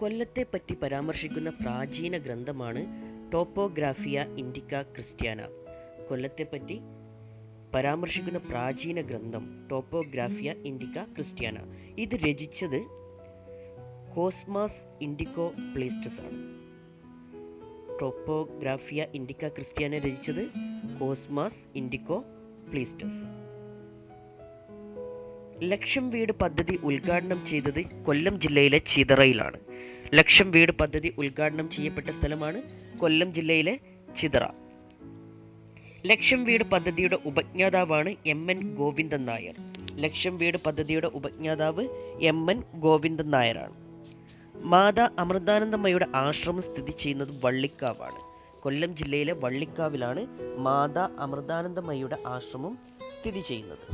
കൊല്ലത്തെ പറ്റി പരാമർശിക്കുന്ന പ്രാചീന ഗ്രന്ഥമാണ് ടോപ്പോഗ്രാഫിയ ഇൻഡിക്ക ക്രിസ്ത്യാന. കൊല്ലത്തെ പറ്റി പരാമർശിക്കുന്ന പ്രാചീന ഗ്രന്ഥം ടോപ്പോഗ്രാഫിയ ഇൻഡിക്ക ക്രിസ്ത്യാന. ഇത് രചിച്ചത് കോസ്മാസ് ഇൻഡിക്കോ പ്ലീസ്റ്റസ് ആണ്. ടോപ്പോഗ്രാഫിയ ഇൻഡിക്ക ക്രിസ്ത്യാന രചിച്ചത് കോസ്മാസ് ഇൻഡിക്കോ പ്ലീസ്റ്റസ്. ലക്ഷം വീട് പദ്ധതി ഉദ്ഘാടനം ചെയ്തത് കൊല്ലം ജില്ലയിലെ ചിതറയിലാണ്. ലക്ഷം വീട് പദ്ധതി ഉദ്ഘാടനം ചെയ്യപ്പെട്ട സ്ഥലമാണ് കൊല്ലം ജില്ലയിലെ ചിതറ. ലക്ഷം വീട് പദ്ധതിയുടെ ഉപജ്ഞാതാവാണ് എം.എൻ. ഗോവിന്ദൻ നായർ. ലക്ഷം വീട് പദ്ധതിയുടെ ഉപജ്ഞാതാവ് എം.എൻ. ഗോവിന്ദൻ നായരാണ്. മാതാ അമൃതാനന്ദമയുടെ ആശ്രമം സ്ഥിതി ചെയ്യുന്നത് വള്ളിക്കാവാണ്. കൊല്ലം ജില്ലയിലെ വള്ളിക്കാവിലാണ് മാതാ അമൃതാനന്ദമയുടെ ആശ്രമം സ്ഥിതി ചെയ്യുന്നത്.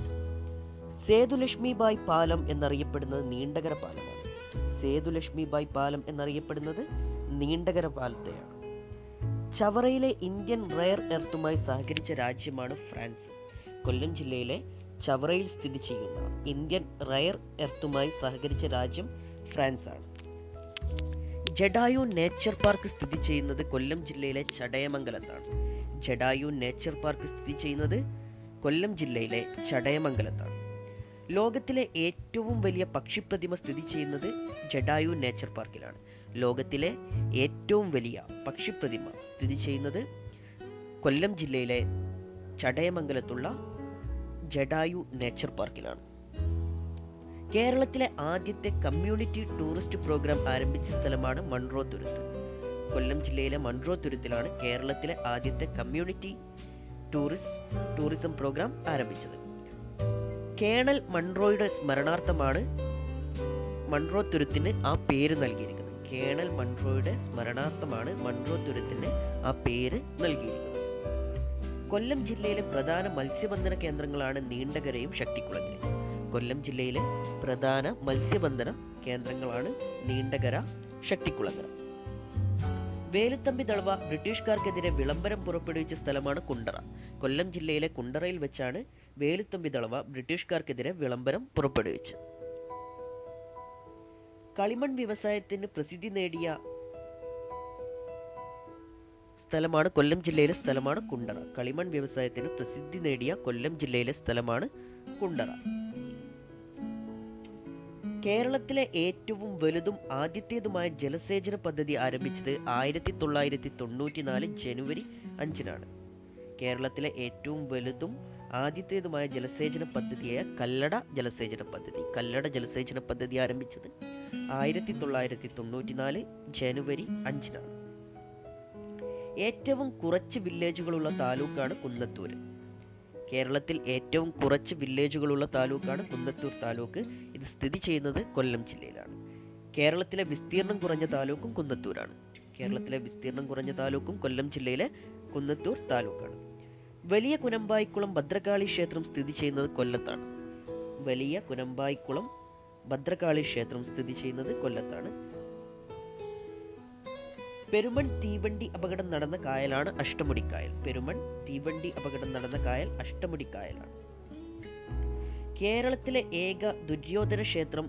സേതുലക്ഷ്മിബായ് പാലം എന്നറിയപ്പെടുന്നത് നീണ്ടകര പാലമാണ്. സേതുലക്ഷ്മിബായ് പാലം എന്നറിയപ്പെടുന്നത് നീണ്ടകര പാലത്തെയാണ്. ചവറയിലെ ഇന്ത്യൻ റയർ എർത്തുമായി സഹകരിച്ച രാജ്യമാണ് ഫ്രാൻസ്. കൊല്ലം ജില്ലയിലെ ചവറയിൽ സ്ഥിതി ചെയ്യുന്ന ഇന്ത്യൻ റയർ എർത്തുമായി സഹകരിച്ച രാജ്യം ഫ്രാൻസ് ആണ്. ജഡായു നേച്ചർ പാർക്ക് സ്ഥിതി ചെയ്യുന്നത് കൊല്ലം ജില്ലയിലെ ചടയമംഗലത്താണ്. ജഡായു നേച്ചർ പാർക്ക് സ്ഥിതി ചെയ്യുന്നത് കൊല്ലം ജില്ലയിലെ ചടയമംഗലത്താണ്. ലോകത്തിലെ ഏറ്റവും വലിയ പക്ഷിപ്രതിമ സ്ഥിതി ചെയ്യുന്നത് ജഡായു നേച്ചർ പാർക്കിലാണ്. ലോകത്തിലെ ഏറ്റവും വലിയ പക്ഷിപ്രതിമ സ്ഥിതി ചെയ്യുന്നത് കൊല്ലം ജില്ലയിലെ ചടയമംഗലത്തുള്ള ജഡായു നേച്ചർ പാർക്കിലാണ്. കേരളത്തിലെ ആദ്യത്തെ കമ്മ്യൂണിറ്റി ടൂറിസ്റ്റ് പ്രോഗ്രാം ആരംഭിച്ച സ്ഥലമാണ് മൺട്രോ തുരുത്ത്. കൊല്ലം ജില്ലയിലെ മൺട്രോ തുരുത്തിലാണ് കേരളത്തിലെ ആദ്യത്തെ കമ്മ്യൂണിറ്റി ടൂറിസം പ്രോഗ്രാം ആരംഭിച്ചത്. കേണൽ മൺട്രോയുടെ സ്മരണാർത്ഥമാണ് മൺട്രോ തുരുത്തിന് ആ പേര് നൽകിയിരിക്കുന്നത്. കേണൽ മൺട്രോയുടെ സ്മരണാർത്ഥമാണ് മൺട്രോ തുരുത്തിന് ആ പേര് നൽകിയിരിക്കുന്നത്. കൊല്ലം ജില്ലയിലെ പ്രധാന മത്സ്യബന്ധന കേന്ദ്രങ്ങളാണ് നീണ്ടകരയും ശക്തികുളങ്ങരയും. കൊല്ലം ജില്ലയിലെ പ്രധാന മത്സ്യബന്ധന കേന്ദ്രങ്ങളാണ് നീണ്ടകര, ശക്തികുളങ്ങര. വേലുത്തമ്പി ദളവ ബ്രിട്ടീഷുകാർക്കെതിരെ വിളംബരം പുറപ്പെടുവിച്ച സ്ഥലമാണ് കുണ്ടറ. കൊല്ലം ജില്ലയിലെ കുണ്ടറയിൽ വെച്ചാണ് വേലുത്തമ്പി ദളവ ബ്രിട്ടീഷുകാർക്കെതിരെ വിളംബരം പുറപ്പെടുവിച്ചത്. കളിമൺ വ്യവസായത്തിന് പ്രസിദ്ധി നേടിയ സ്ഥലമാണ് കൊല്ലം ജില്ലയിലെ സ്ഥലമാണ് കുണ്ടറ. കളിമൺ വ്യവസായത്തിന് പ്രസിദ്ധി നേടിയ കൊല്ലം ജില്ലയിലെ സ്ഥലമാണ് കുണ്ടറ. കേരളത്തിലെ ഏറ്റവും വലുതും ആദ്യത്തേതുമായ ജലസേചന പദ്ധതി ആരംഭിച്ചത് 1994 ജനുവരി 5-നാണ്. കേരളത്തിലെ ഏറ്റവും വലുതും ആദ്യത്തേതുമായ ജലസേചന പദ്ധതിയായ കല്ലട ജലസേചന പദ്ധതി ആരംഭിച്ചത് 1994 ജനുവരി 5-നാണ്. ഏറ്റവും കുറച്ച് വില്ലേജുകളുള്ള താലൂക്കാണ് കുന്നത്തൂര്. കേരളത്തിൽ ഏറ്റവും കുറച്ച് വില്ലേജുകളുള്ള താലൂക്കാണ് കുന്നത്തൂർ താലൂക്ക്. ഇത് സ്ഥിതി ചെയ്യുന്നത് കൊല്ലം ജില്ലയിലാണ്. കേരളത്തിലെ വിസ്തീർണം കുറഞ്ഞ താലൂക്കും കുന്നത്തൂരാണ്. കേരളത്തിലെ വിസ്തീർണം കുറഞ്ഞ താലൂക്കും കൊല്ലം ജില്ലയിലെ കുന്നത്തൂർ താലൂക്കാണ്. വലിയ കുനമ്പായിക്കുളം ഭദ്രകാളി ക്ഷേത്രം സ്ഥിതി ചെയ്യുന്നത് കൊല്ലത്താണ്. വലിയ കുനമ്പായിക്കുളം ഭദ്രകാളി ക്ഷേത്രം സ്ഥിതി ചെയ്യുന്നത് കൊല്ലത്താണ്. പെരുമൺ തീവണ്ടി അപകടം നടന്ന കായലാണ് അഷ്ടമുടിക്കായൽ. പെരുമൺ തീവണ്ടി അപകടം നടന്ന കായൽ അഷ്ടമുടിക്കായലാണ്. കേരളത്തിലെ ഏക ദുര്യോധന ക്ഷേത്രം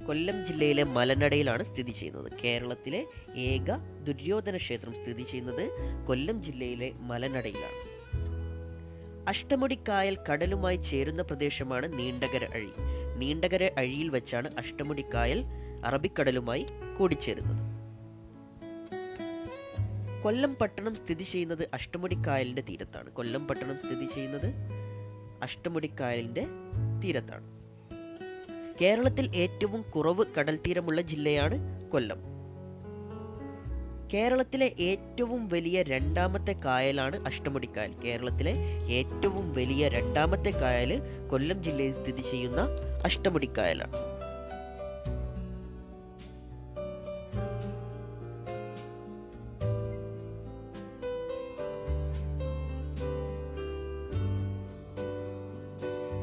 കൊല്ലം ജില്ലയിലെ മലനടയിലാണ് സ്ഥിതി ചെയ്യുന്നത്. കേരളത്തിലെ ഏക ദുര്യോധന ക്ഷേത്രം സ്ഥിതി ചെയ്യുന്നത് കൊല്ലം ജില്ലയിലെ മലനടയിലാണ്. അഷ്ടമുടിക്കായൽ കടലുമായി ചേരുന്ന പ്രദേശമാണ് നീണ്ടകര അഴി. നീണ്ടകര അഴിയിൽ വെച്ചാണ് അഷ്ടമുടിക്കായൽ അറബിക്കടലുമായി കൂടിച്ചേരുന്നത്. കൊല്ലം പട്ടണം സ്ഥിതി ചെയ്യുന്നത് അഷ്ടമുടിക്കായലിന്റെ തീരത്താണ്. കൊല്ലം പട്ടണം സ്ഥിതി ചെയ്യുന്നത് അഷ്ടമുടിക്കായലിന്റെ തീരത്താണ്. കേരളത്തിൽ ഏറ്റവും കുറവ് കടൽ തീരമുള്ള ജില്ലയാണ് കൊല്ലം. കേരളത്തിലെ ഏറ്റവും വലിയ രണ്ടാമത്തെ കായലാണ് അഷ്ടമുടിക്കായൽ. കേരളത്തിലെ ഏറ്റവും വലിയ രണ്ടാമത്തെ കായൽ കൊല്ലം ജില്ലയിൽ സ്ഥിതി ചെയ്യുന്ന അഷ്ടമുടിക്കായലാണ്.